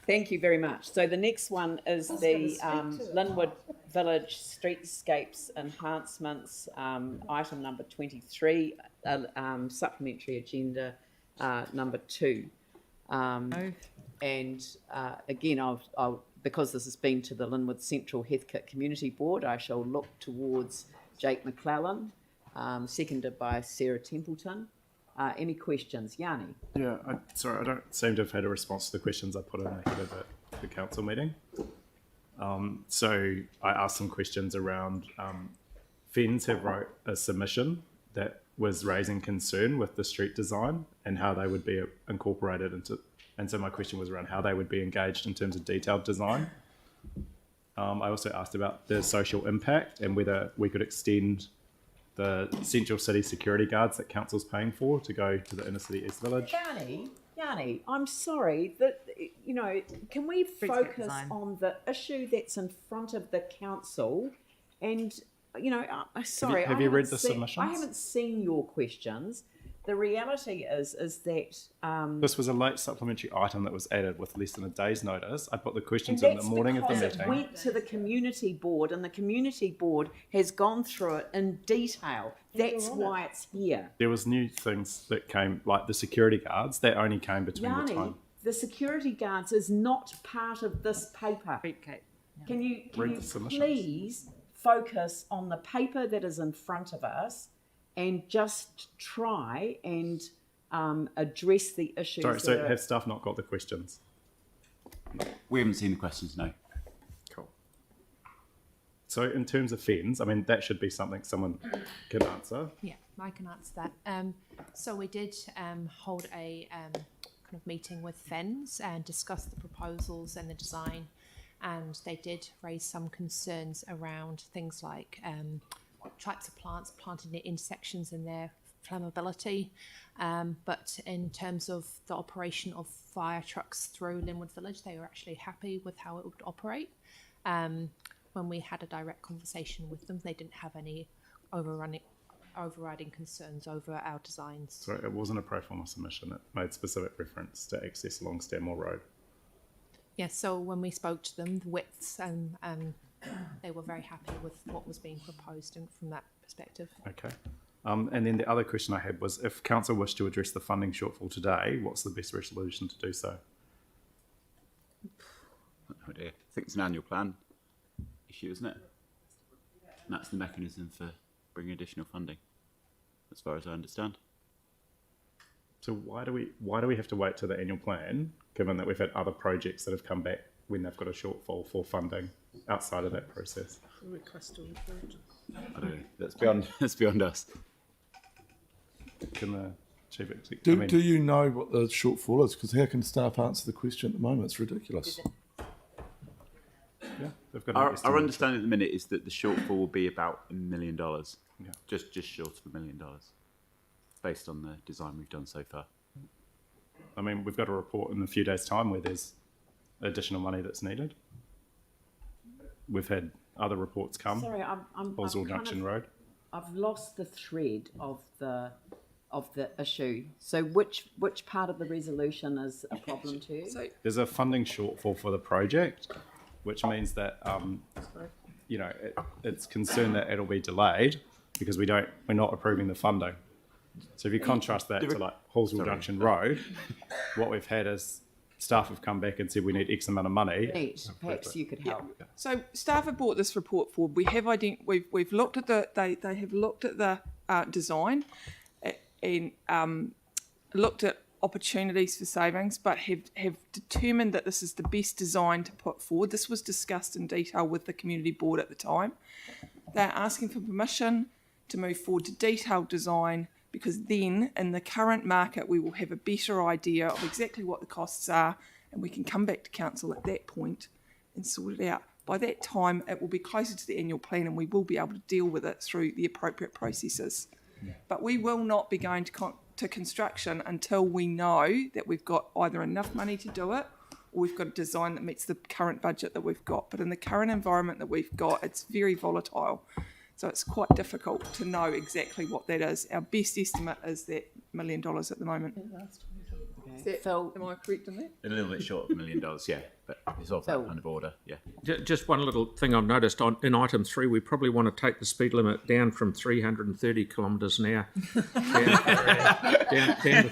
Thank you very much. So the next one is the Linwood Village Streetscapes Enhancements, item number 23, supplementary agenda number 2. And again, I'll, because this has been to the Linwood Central Heathcote Community Board, I shall look towards Jake McClellan, seconded by Sarah Templeton. Any questions? Yanni? Yeah, sorry, I don't seem to have had a response to the questions I put in ahead of the council meeting. So I asked some questions around, Fens have wrote a submission that was raising concern with the street design and how they would be incorporated into, and so my question was around how they would be engaged in terms of detailed design. I also asked about the social impact and whether we could extend the Central City security guards that council's paying for to go to the inner city East Village. Yanni, I'm sorry that, you know, can we focus on the issue that's in front of the council? And, you know, sorry, have you read the submissions? I haven't seen your questions. The reality is that this was a late supplementary item that was added with less than a day's notice. I put the questions in the morning of the meeting. It went to the community board, and the community board has gone through it in detail. That's why it's here. There was new things that came, like the security guards, that only came between Yanni, the time. the security guards is not part of this paper. Can you please focus on the paper that is in front of us and just try and address the issues? Sorry, so have staff not got the questions? We haven't seen the questions, no. Cool. So in terms of Fens, I mean, that should be something someone can answer. Yeah, I can answer that. So we did hold a kind of meeting with Fens and discuss the proposals and the design, and they did raise some concerns around things like types of plants planted in intersections and their flammability, but in terms of the operation of fire trucks through Linwood Village, they were actually happy with how it would operate. When we had a direct conversation with them, they didn't have any overriding concerns over our designs. Sorry, it wasn't a pro forma submission. It made specific reference to access along Stanmore Road. Yeah, so when we spoke to them, the widths and they were very happy with what was being proposed and from that perspective. Okay. And then the other question I had was, if council wished to address the funding shortfall today, what's the best resolution to do so? No idea. I think it's an annual plan issue, isn't it? And that's the mechanism for bringing additional funding, as far as I understand. So why do we have to wait till the annual plan, given that we've had other projects that have come back when they've got a shortfall for funding outside of that process? Request a report. I don't know. That's beyond us. Can the chief executive? Do you know what the shortfall is? Because how can staff answer the question at the moment? It's ridiculous. Yeah, they've got our understanding at the minute is that the shortfall will be about $1 million. Yeah. Just short of $1 million, based on the design we've done so far. I mean, we've got a report in a few days' time where there's additional money that's needed. We've had other reports come. Sorry, Oswald Junction Road. I've lost the thread of the issue. So which part of the resolution is a problem to you? So there's a funding shortfall for the project, which means that you know, it's concerned that it'll be delayed because we're not approving the funding. So if you contrast that to like Hallsville Junction Road, what we've had is staff have come back and said we need X amount of money. Perhaps you could help. Yeah. So staff have brought this report forward. We have we've looked at they have looked at the design and looked at opportunities for savings, but have determined that this is the best design to put forward. This was discussed in detail with the community board at the time. They're asking for permission to move forward to detailed design, because then in the current market we will have a better idea of exactly what the costs are, and we can come back to council at that point and sort it out. By that time it will be closer to the annual plan and we will be able to deal with it through the appropriate processes. Yeah. But we will not be going to construction until we know that we've got either enough money to do it or we've got a design that meets the current budget that we've got. But in the current environment that we've got, it's very volatile. So it's quite difficult to know exactly what that is. Our best estimate is that $1 million at the moment. Okay. Phil, Am I correct in that? A little bit short of $1 million, yeah, but it's of that kind of order, yeah. Just one little thing I've noticed in item 3, we probably want to take the speed limit down from 330 kilometres an hour down to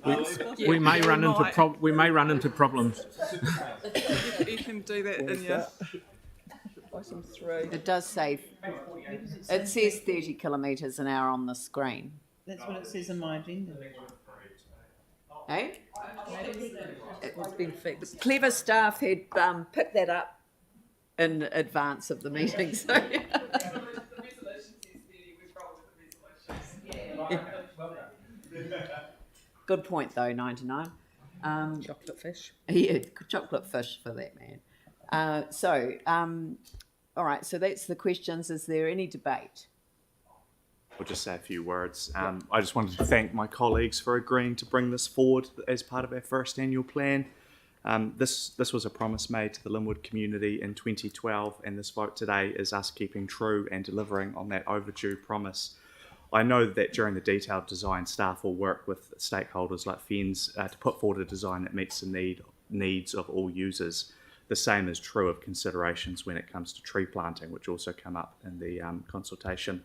30. We may run into problems. You can do that in your item 3. it does say, it says 30 kilometres an hour on the screen. That's what it says in my agenda. Eh? It's been fixed. Clever staff had picked that up in advance of the meeting, so. Good point though, 99. Chocolate fish. Yeah, chocolate fish for that man. All right, so that's the questions. Is there any debate? I'll just say a few words. I just wanted to thank my colleagues for agreeing to bring this forward as part of our first annual plan. This was a promise made to the Linwood community in 2012, and this vote today is us keeping true and delivering on that overdue promise. I know that during the detailed design, staff will work with stakeholders like FENZ to put forward a design that meets the needs of all users. The same is true of considerations when it comes to tree planting, which also come up in the consultation.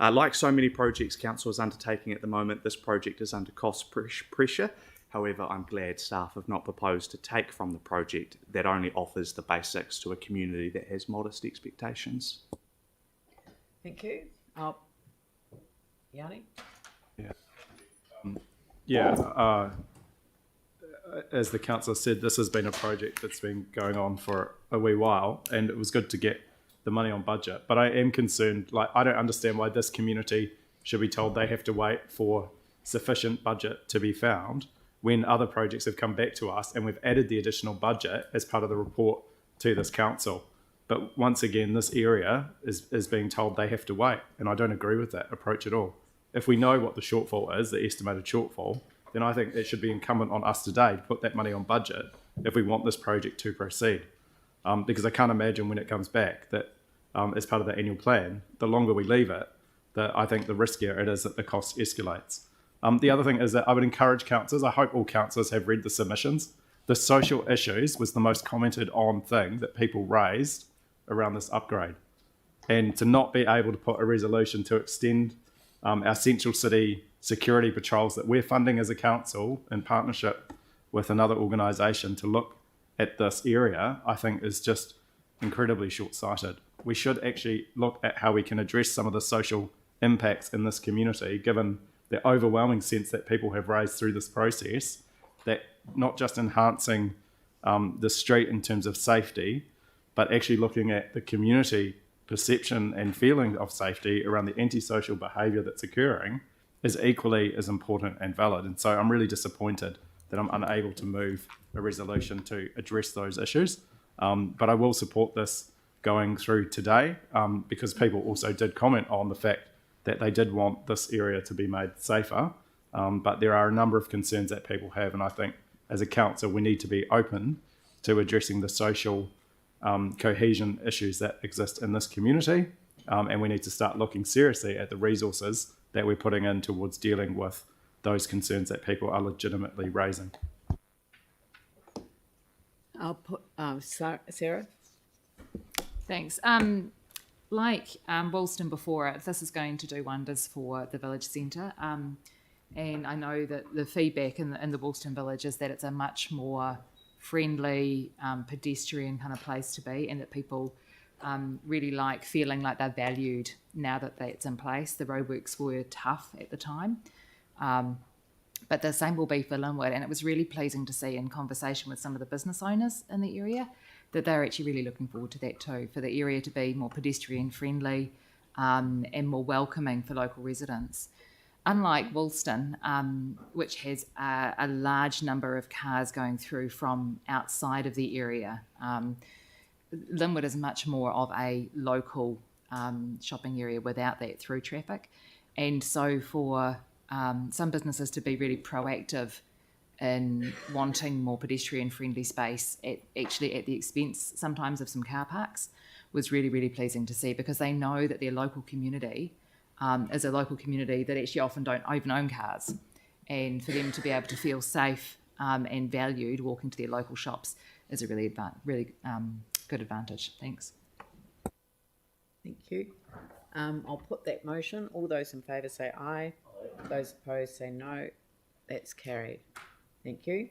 Like so many projects Council is undertaking at the moment, this project is under cost pressure. However, I'm glad staff have not proposed to take from the project that only offers the basics to a community that has modest expectations. Thank you. Yanni? As the councillor said, this has been a project that's been going on for a wee while, and it was good to get the money on budget. But I am concerned, I don't understand why this community should be told they have to wait for sufficient budget to be found when other projects have come back to us and we've added the additional budget as part of the report to this council. But once again, this area is being told they have to wait, and I don't agree with that approach at all. If we know what the shortfall is, the estimated shortfall, then I think it should be incumbent on us today to put that money on budget if we want this project to proceed. Because I can't imagine when it comes back that as part of the annual plan, the longer we leave it, I think the riskier it is that the cost escalates. The other thing is that I would encourage councillors, I hope all councillors have read the submissions. The social issues was the most commented on thing that people raised around this upgrade. And to not be able to put a resolution to extend our central city security patrols that we're funding as a council in partnership with another organisation to look at this area, I think is just incredibly short-sighted. We should actually look at how we can address some of the social impacts in this community, given the overwhelming sense that people have raised through this process, that not just enhancing the street in terms of safety, but actually looking at the community perception and feeling of safety around the antisocial behaviour that's occurring is equally as important and valid. And so I'm really disappointed that I'm unable to move a resolution to address those issues. But I will support this going through today because people also did comment on the fact that they did want this area to be made safer. But there are a number of concerns that people have. And I think as a council, we need to be open to addressing the social cohesion issues that exist in this community. And we need to start looking seriously at the resources that we're putting in towards dealing with those concerns that people are legitimately raising. I'll put Sarah. Thanks. Like Woolston before it, this is going to do wonders for the village centre. And I know that the feedback in the Woolston village is that it's a much more friendly, pedestrian kind of place to be, and that people really like feeling like they're valued now that it's in place. The roadworks were tough at the time. But the same will be for Linwood, and it was really pleasing to see in conversation with some of the business owners in the area that they're actually really looking forward to that too, for the area to be more pedestrian friendly and more welcoming for local residents. Unlike Woolston, which has a large number of cars going through from outside of the area, Linwood is much more of a local shopping area without that through traffic. And so for some businesses to be really proactive in wanting more pedestrian-friendly space, actually at the expense sometimes of some car parks, was really, really pleasing to see, because they know that their local community is a local community that actually often don't even own cars. and for them to be able to feel safe and valued walking to their local shops is a really good advantage. Thanks. Thank you. I'll put that motion. All those in favour say aye. Those opposed say no. That's carried. Thank you.